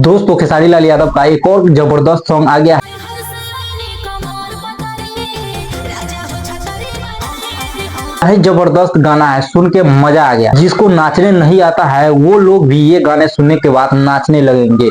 दोस्तों खेसारी लाल यादव का एक और जबरदस्त सॉन्ग आ गया है। जबरदस्त गाना है, सुन के मजा आ गया। जिसको नाचने नहीं आता है वो लोग भी ये गाने सुनने के बाद नाचने लगेंगे।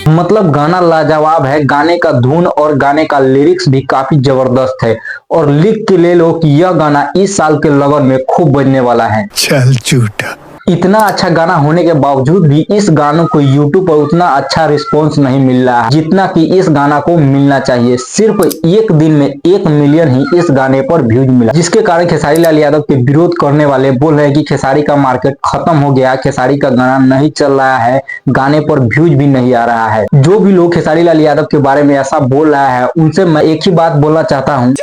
मतलब गाना लाजवाब है, गाने का धुन और गाने का लिरिक्स भी काफी जबरदस्त है। और लिख के ले लो कि यह गाना इस साल के लगन में खूब बजने वाला है। चल झूठा। इतना अच्छा गाना होने के बावजूद भी इस गानों को यूट्यूब पर उतना अच्छा रिस्पॉन्स नहीं मिल रहा है जितना कि इस गाना को मिलना चाहिए। सिर्फ एक दिन में 1 मिलियन ही इस गाने पर व्यूज मिला, जिसके कारण खेसारी लाल यादव के विरोध करने वाले बोल रहे हैं कि खेसारी का मार्केट खत्म हो गया, खेसारी का गाना नहीं चल रहा है, गाने पर व्यूज भी नहीं आ रहा है। जो भी लोग खेसारी लाल यादव के बारे में ऐसा बोल रहा है उनसे मैं एक ही बात बोलना चाहता हूँ,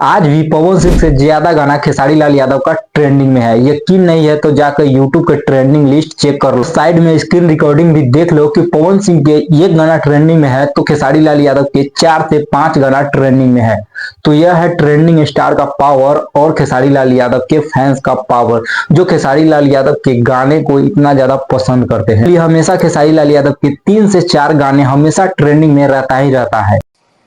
आज भी पवन सिंह से ज्यादा गाना खेसारी लाल यादव का ट्रेंडिंग में है। यकीन नहीं है तो जाकर यूट्यूब के ट्रेंडिंग लिस्ट चेक कर लो, साइड में स्क्रीन रिकॉर्डिंग भी देख लो कि पवन सिंह के ये गाना ट्रेंडिंग में है तो खेसारी लाल यादव के 4 से 5 गाना ट्रेंडिंग में है। तो यह है ट्रेंडिंग स्टार का पावर और खेसारी लाल यादव के फैंस का पावर, जो खेसारी लाल यादव के गाने को इतना ज्यादा पसंद करते हैं। हमेशा खेसारी लाल यादव के 3 से 4 गाने हमेशा ट्रेंडिंग में रहता ही रहता है।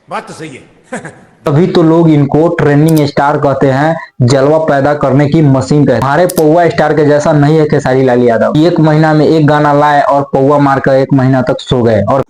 बात तो सही है। तभी तो लोग इनको ट्रेंडिंग स्टार कहते हैं, जलवा पैदा करने की मशीन कहते हैं। हमारे पौवा स्टार के जैसा नहीं है खेसारी लाल यादव, 1 महीना में 1 गाना लाए और पौवा मारकर 1 महीना तक सो गए और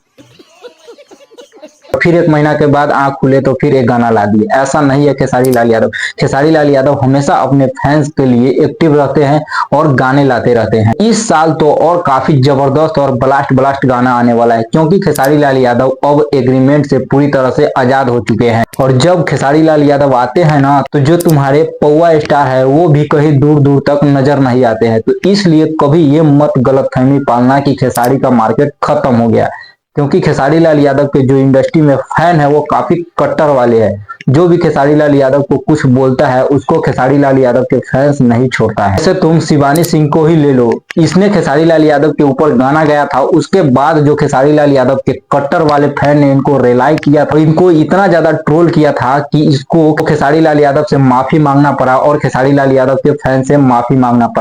फिर 1 महीना के बाद आंख खुले तो फिर 1 गाना ला दिए। ऐसा नहीं है खेसारी लाल यादव। खेसारी लाल यादव हमेशा अपने फैंस के लिए एक्टिव रहते हैं और गाने लाते रहते हैं। इस साल तो और काफी जबरदस्त और ब्लास्ट गाना आने वाला है, क्योंकि खेसारी लाल यादव अब एग्रीमेंट से पूरी तरह से आजाद हो चुके हैं। और जब खेसारी लाल यादव आते हैं ना, तो जो तुम्हारे पौवा स्टार है वो भी कहीं दूर दूर तक नजर नहीं आते हैं। तो इसलिए कभी ये मत गलतफहमी पालना कि खेसारी का मार्केट खत्म हो गया, क्योंकि खेसारी लाल यादव के जो इंडस्ट्री में फैन है वो काफी कट्टर वाले हैं। जो भी खेसारी लाल यादव को कुछ बोलता है उसको खेसारी लाल यादव के फैंस नहीं छोड़ता है। जैसे तुम शिवानी सिंह को ही ले लो, इसने खेसारी लाल यादव के ऊपर गाना गाया था, उसके बाद जो खेसारी लाल यादव के कट्टर वाले फैन ने इनको रिलाई किया था, इनको इतना ज्यादा ट्रोल किया था कि इसको खेसारी लाल यादव से माफी मांगना पड़ा और खेसारी लाल यादव के फैन से माफी मांगना पड़ा।